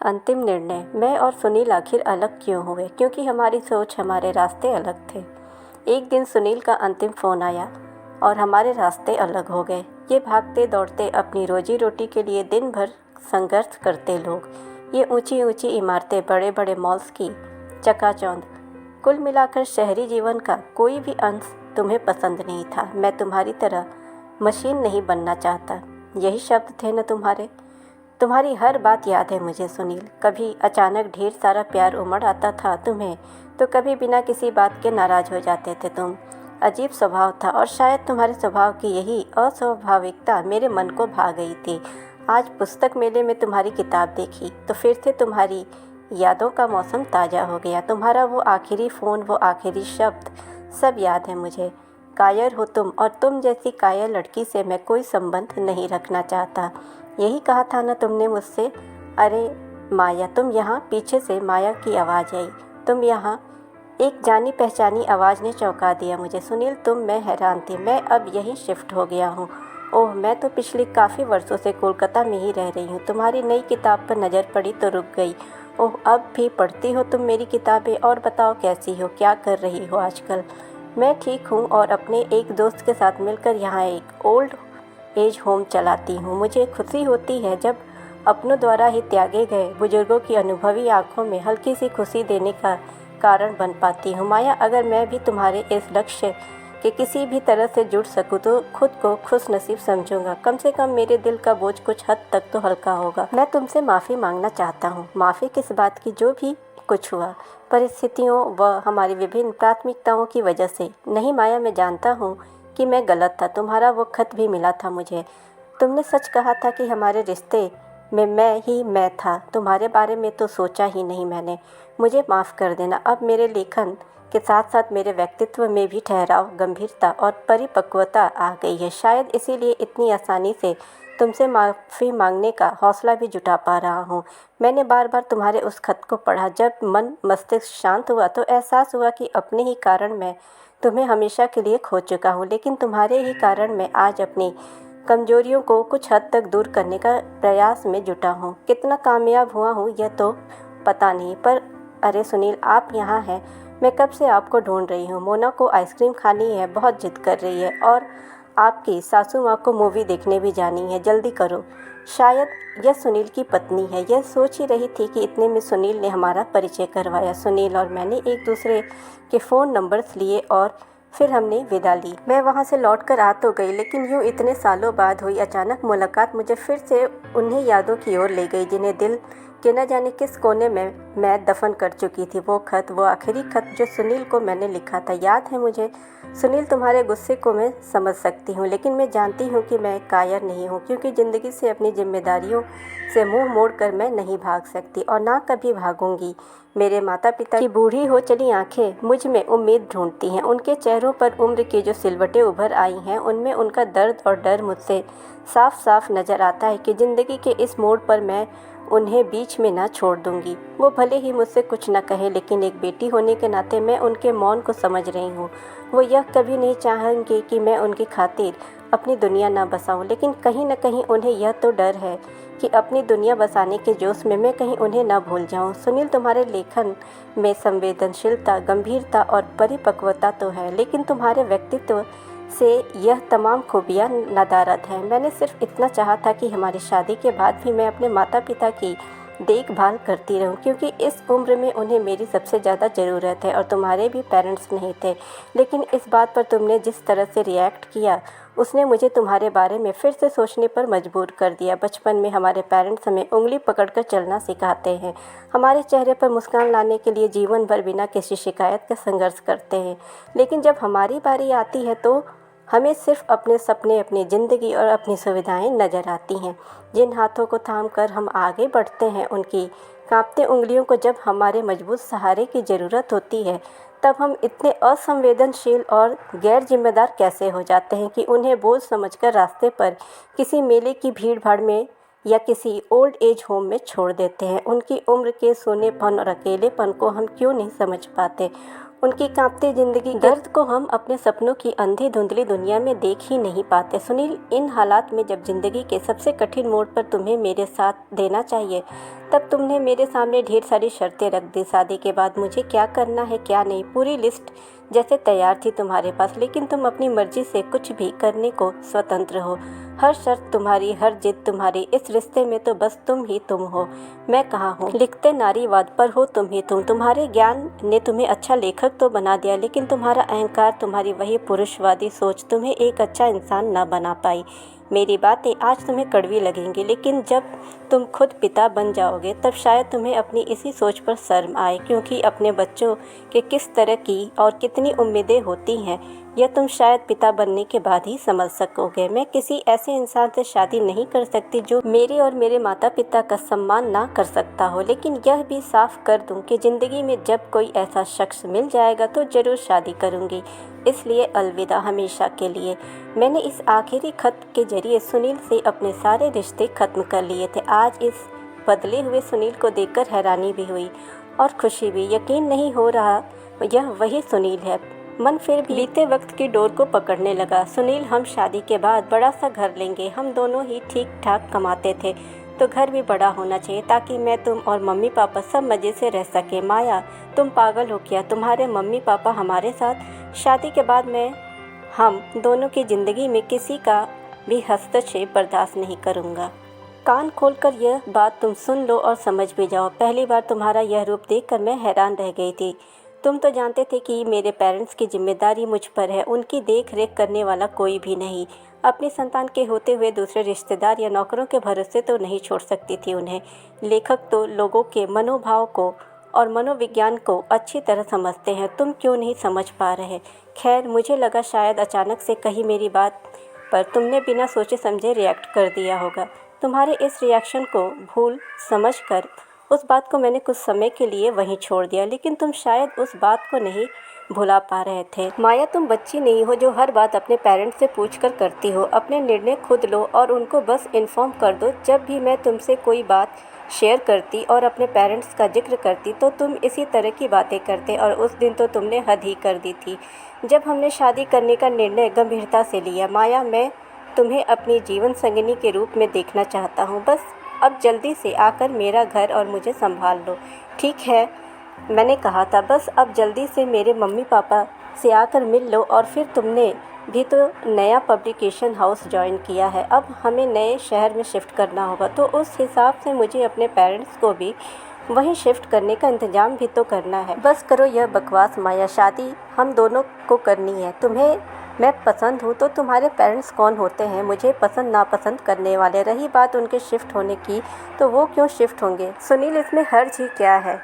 अंतिम निर्णय। मैं और सुनील आखिर अलग क्यों हुए? क्योंकि हमारी सोच, हमारे रास्ते अलग थे। एक दिन सुनील का अंतिम फ़ोन आया और हमारे रास्ते अलग हो गए। ये भागते दौड़ते अपनी रोजी रोटी के लिए दिन भर संघर्ष करते लोग, ये ऊंची ऊंची इमारतें, बड़े बड़े मॉल्स की चकाचौंध, कुल मिलाकर शहरी जीवन का कोई भी अंश तुम्हें पसंद नहीं था। मैं तुम्हारी तरह मशीन नहीं बनना चाहता। यही शब्द थे न तुम्हारे। तुम्हारी हर बात याद है मुझे सुनील। कभी अचानक ढेर सारा प्यार उमड़ आता था तुम्हें, तो कभी बिना किसी बात के नाराज़ हो जाते थे तुम। अजीब स्वभाव था और शायद तुम्हारे स्वभाव की यही अस्वाभाविकता मेरे मन को भा गई थी। आज पुस्तक मेले में तुम्हारी किताब देखी तो फिर से तुम्हारी यादों का मौसम ताज़ा हो गया। तुम्हारा वो आखिरी फ़ोन, वो आखिरी शब्द, सब याद है मुझे। कायर हो तुम, और तुम जैसी कायर लड़की से मैं कोई संबंध नहीं रखना चाहता। यही कहा था ना तुमने मुझसे? अरे माया, तुम यहाँ। पीछे से माया की आवाज़ आई। तुम यहाँ। एक जानी पहचानी आवाज़ ने चौंका दिया मुझे। सुनील तुम। मैं हैरान थी। मैं अब यहीं शिफ्ट हो गया हूँ। ओह, मैं तो पिछले काफ़ी वर्षों से कोलकाता में ही रह रही हूँ। तुम्हारी नई किताब पर नज़र पड़ी तो रुक गई। ओह, अब भी पढ़ती हो तुम मेरी किताबें? और बताओ कैसी हो, क्या कर रही हो आजकल? मैं ठीक हूँ और अपने एक दोस्त के साथ मिलकर यहाँ एक ओल्ड एज होम चलाती हूँ। मुझे खुशी होती है जब अपनों द्वारा ही त्यागे गए बुजुर्गों की अनुभवी आंखों में हल्की सी खुशी देने का कारण बन पाती हूँ। माया, अगर मैं भी तुम्हारे इस लक्ष्य के किसी भी तरह से जुड़ सकूँ तो खुद को खुश नसीब समझूंगा। कम से कम मेरे दिल का बोझ कुछ हद तक तो हल्का होगा। मैं तुमसे माफ़ी मांगना चाहता हूँ। माफ़ी किस बात की? जो भी कुछ हुआ, परिस्थितियों व हमारी विभिन्न प्राथमिकताओं की वजह से। नहीं माया, मैं जानता हूँ कि मैं गलत था। तुम्हारा वो खत भी मिला था मुझे। तुमने सच कहा था कि हमारे रिश्ते में मैं ही मैं था। तुम्हारे बारे में तो सोचा ही नहीं मैंने। मुझे माफ़ कर देना। अब मेरे लेखन के साथ साथ मेरे व्यक्तित्व में भी ठहराव, गंभीरता और परिपक्वता आ गई है। शायद इसीलिए इतनी आसानी से तुमसे माफ़ी मांगने का हौसला भी जुटा पा रहा हूँ। मैंने बार बार तुम्हारे उस खत को पढ़ा। जब मन मस्तिष्क शांत हुआ तो एहसास हुआ कि अपने ही कारण मैं तुम्हें हमेशा के लिए खो चुका हूँ। लेकिन तुम्हारे ही कारण मैं आज अपनी कमजोरियों को कुछ हद तक दूर करने का प्रयास में जुटा हूँ। कितना कामयाब हुआ हूँ यह तो पता नहीं, पर अरे सुनील, आप यहाँ हैं। मैं कब से आपको ढूंढ रही हूँ। मोना को आइसक्रीम खानी है, बहुत जिद कर रही है, और आपकी सासू माँ को मूवी देखने भी जानी है। जल्दी करो। शायद यह सुनील की पत्नी है। यह सोच ही रही थी कि इतने में सुनील ने हमारा परिचय करवाया। सुनील और मैंने एक दूसरे के फ़ोन नंबर्स लिए और फिर हमने विदा ली। मैं वहाँ से लौट कर आ तो गई, लेकिन यूँ इतने सालों बाद हुई अचानक मुलाकात मुझे फिर से उन्हीं यादों की ओर ले गई जिन्हें दिल के न जाने किस कोने में मैं दफन कर चुकी थी। वो खत, वो आखिरी खत जो सुनील को मैंने लिखा था, याद है मुझे। सुनील, तुम्हारे गुस्से को मैं समझ सकती हूँ, लेकिन मैं जानती हूँ कि मैं कायर नहीं हूँ, क्योंकि ज़िंदगी से, अपनी जिम्मेदारियों से मुंह मोड़कर मैं नहीं भाग सकती और ना कभी भागूंगी। मेरे माता पिता की बूढ़ी हो चली आंखें मुझ में उम्मीद ढूंढती हैं। उनके चेहरों पर उम्र की जो सिलवटें उभर आई हैं, उनमें उनका दर्द और डर मुझसे साफ साफ नज़र आता है कि ज़िंदगी के इस मोड़ पर मैं उन्हें बीच में ना छोड़ दूंगी। वो भले ही मुझसे कुछ न कहे, लेकिन एक बेटी होने के नाते मैं उनके मौन को समझ रही हूँ। वो यह कभी नहीं चाहेंगे कि मैं उनकी खातिर अपनी दुनिया ना बसाऊं, लेकिन कहीं न कहीं उन्हें यह तो डर है कि अपनी दुनिया बसाने के जोश में मैं कहीं उन्हें ना भूल जाऊं। सुनील, तुम्हारे लेखन में संवेदनशीलता, गंभीरता और परिपक्वता तो है, लेकिन तुम्हारे व्यक्तित्व से यह तमाम खूबियाँ नदारद हैं। मैंने सिर्फ इतना चाहा था कि हमारी शादी के बाद भी मैं अपने माता पिता की देखभाल करती रहूं, क्योंकि इस उम्र में उन्हें मेरी सबसे ज़्यादा ज़रूरत है और तुम्हारे भी पेरेंट्स नहीं थे। लेकिन इस बात पर तुमने जिस तरह से रिएक्ट किया, उसने मुझे तुम्हारे बारे में फिर से सोचने पर मजबूर कर दिया। बचपन में हमारे पेरेंट्स हमें उंगली पकड़कर चलना सिखाते हैं, हमारे चेहरे पर मुस्कान लाने के लिए जीवन भर बिना किसी शिकायत का संघर्ष करते हैं, लेकिन जब हमारी बारी आती है तो हमें सिर्फ अपने सपने, अपनी ज़िंदगी और अपनी सुविधाएं नज़र आती हैं। जिन हाथों को थामकर हम आगे बढ़ते हैं, उनकी कांपते उंगलियों को जब हमारे मजबूत सहारे की ज़रूरत होती है, तब हम इतने असंवेदनशील और गैर जिम्मेदार कैसे हो जाते हैं कि उन्हें बोझ समझकर रास्ते पर किसी मेले की भीड़ भाड़ में या किसी ओल्ड एज होम में छोड़ देते हैं। उनकी उम्र के सोनेपन और अकेलेपन को हम क्यों नहीं समझ पाते? उनकी कांपती जिंदगी दर्द को हम अपने सपनों की अंधी धुंधली दुनिया में देख ही नहीं पाते। सुनील, इन हालात में जब जिंदगी के सबसे कठिन मोड़ पर तुम्हें मेरे साथ देना चाहिए, तब तुमने मेरे सामने ढेर सारी शर्तें रख दी। शादी के बाद मुझे क्या करना है क्या नहीं, पूरी लिस्ट जैसे तैयार थी तुम्हारे पास, लेकिन तुम अपनी मर्जी से कुछ भी करने को स्वतंत्र हो। हर शर्त तुम्हारी, हर जिद तुम्हारी। इस रिश्ते में तो बस तुम ही तुम हो, मैं कहाँ हूँ। लिखते नारीवाद पर हो तुम ही तुम। तुम्हारे ज्ञान ने तुम्हें अच्छा लेखक तो बना दिया, लेकिन तुम्हारा अहंकार, तुम्हारी वही पुरुषवादी सोच तुम्हें एक अच्छा इंसान न बना पाई। मेरी बातें आज तुम्हें कड़वी लगेंगी, लेकिन जब तुम खुद पिता बन जाओगे तब शायद तुम्हें अपनी इसी सोच पर शर्म आए, क्योंकि अपने बच्चों के किस तरह की और कितनी उम्मीदें होती हैं यह तुम शायद पिता बनने के बाद ही समझ सकोगे। मैं किसी ऐसे इंसान से शादी नहीं कर सकती जो मेरे और मेरे माता पिता का सम्मान ना कर सकता हो, लेकिन यह भी साफ कर दूं कि ज़िंदगी में जब कोई ऐसा शख्स मिल जाएगा तो ज़रूर शादी करूंगी। इसलिए अलविदा हमेशा के लिए। मैंने इस आखिरी खत के जरिए सुनील से अपने सारे रिश्ते ख़त्म कर लिए थे। आज इस बदले हुए सुनील को देखकर हैरानी भी हुई और खुशी भी। यकीन नहीं हो रहा यह वही सुनील है। मन फिर भी बीते वक्त की डोर को पकड़ने लगा। सुनील, हम शादी के बाद बड़ा सा घर लेंगे। हम दोनों ही ठीक ठाक कमाते थे, तो घर भी बड़ा होना चाहिए ताकि मैं, तुम और मम्मी पापा सब मज़े से रह सके। माया, तुम पागल हो क्या? तुम्हारे मम्मी पापा हमारे साथ? शादी के बाद मैं हम दोनों की ज़िंदगी में किसी का भी हस्तक्षेप बर्दाश्त नहीं करूँगा। कान खोलकर यह बात तुम सुन लो और समझ भी जाओ। पहली बार तुम्हारा यह रूप देखकर मैं हैरान रह गई थी। तुम तो जानते थे कि मेरे पेरेंट्स की जिम्मेदारी मुझ पर है, उनकी देख रेख करने वाला कोई भी नहीं। अपनी संतान के होते हुए दूसरे रिश्तेदार या नौकरों के भरोसे तो नहीं छोड़ सकती थी उन्हें। लेखक तो लोगों के मनोभाव को और मनोविज्ञान को अच्छी तरह समझते हैं, तुम क्यों नहीं समझ पा रहे? खैर, मुझे लगा शायद अचानक से कहीं मेरी बात पर तुमने बिना सोचे समझे रिएक्ट कर दिया होगा। तुम्हारे इस रिएक्शन को भूल समझकर उस बात को मैंने कुछ समय के लिए वहीं छोड़ दिया, लेकिन तुम शायद उस बात को नहीं भुला पा रहे थे। माया, तुम बच्ची नहीं हो जो हर बात अपने पेरेंट्स से पूछकर करती हो। अपने निर्णय खुद लो और उनको बस इन्फॉर्म कर दो। जब भी मैं तुमसे कोई बात शेयर करती और अपने पेरेंट्स का जिक्र करती तो तुम इसी तरह की बातें करते, और उस दिन तो तुमने हद ही कर दी थी जब हमने शादी करने का निर्णय गंभीरता से लिया। माया, मैं तुम्हें अपनी जीवन संगिनी के रूप में देखना चाहता हूँ। बस अब जल्दी से आकर मेरा घर और मुझे संभाल लो। ठीक है, मैंने कहा था, बस अब जल्दी से मेरे मम्मी पापा से आकर मिल लो। और फिर तुमने भी तो नया पब्लिकेशन हाउस ज्वाइन किया है। अब हमें नए शहर में शिफ्ट करना होगा, तो उस हिसाब से मुझे अपने पेरेंट्स को भी वहीं शिफ्ट करने का इंतज़ाम भी तो करना है। बस करो यह बकवास माया, शादी हम दोनों को करनी है। तुम्हें मैं पसंद हूँ तो तुम्हारे पेरेंट्स कौन होते हैं मुझे पसंद नापसंद करने वाले? रही बात उनके शिफ्ट होने की, तो वो क्यों शिफ्ट होंगे? सुनील, इसमें हर्ज ही क्या है?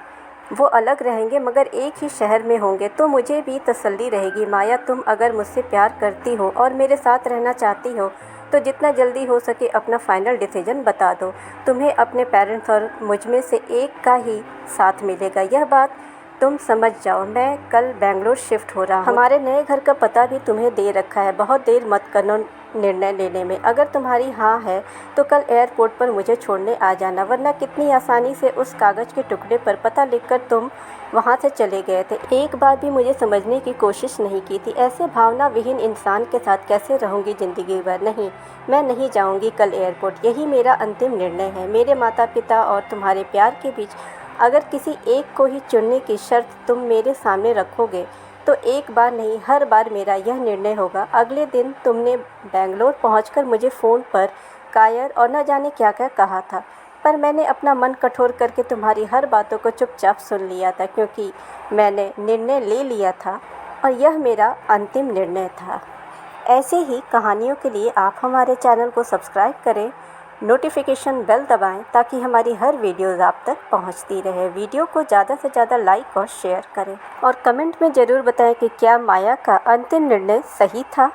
वो अलग रहेंगे मगर एक ही शहर में होंगे तो मुझे भी तसल्ली रहेगी। माया, तुम अगर मुझसे प्यार करती हो और मेरे साथ रहना चाहती हो तो जितना जल्दी हो सके अपना फाइनल डिसीजन बता दो। तुम्हें अपने पेरेंट्स और मुझ में से एक का ही साथ मिलेगा, यह बात तुम समझ जाओ। मैं कल बेंगलोर शिफ्ट हो रहा हूँ। हमारे नए घर का पता भी तुम्हें दे रखा है। बहुत देर मत करना निर्णय लेने में। अगर तुम्हारी हाँ है तो कल एयरपोर्ट पर मुझे छोड़ने आ जाना, वरना कितनी आसानी से उस कागज़ के टुकड़े पर पता लिखकर तुम वहाँ से चले गए थे। एक बार भी मुझे समझने की कोशिश नहीं की थी। ऐसे भावना विहीन इंसान के साथ कैसे रहूँगी ज़िंदगी भर? नहीं, मैं नहीं जाऊँगी कल एयरपोर्ट। यही मेरा अंतिम निर्णय है। मेरे माता पिता और तुम्हारे प्यार के बीच अगर किसी एक को ही चुनने की शर्त तुम मेरे सामने रखोगे तो एक बार नहीं, हर बार मेरा यह निर्णय होगा। अगले दिन तुमने बेंगलोर पहुंचकर मुझे फ़ोन पर कायर और न जाने क्या क्या कहा था, पर मैंने अपना मन कठोर करके तुम्हारी हर बातों को चुपचाप सुन लिया था, क्योंकि मैंने निर्णय ले लिया था और यह मेरा अंतिम निर्णय था। ऐसे ही कहानियों के लिए आप हमारे चैनल को सब्सक्राइब करें, नोटिफिकेशन बेल दबाएं ताकि हमारी हर वीडियोज़ आप तक पहुंचती रहे। वीडियो को ज़्यादा से ज़्यादा लाइक और शेयर करें और कमेंट में ज़रूर बताएं कि क्या माया का अंतिम निर्णय सही था।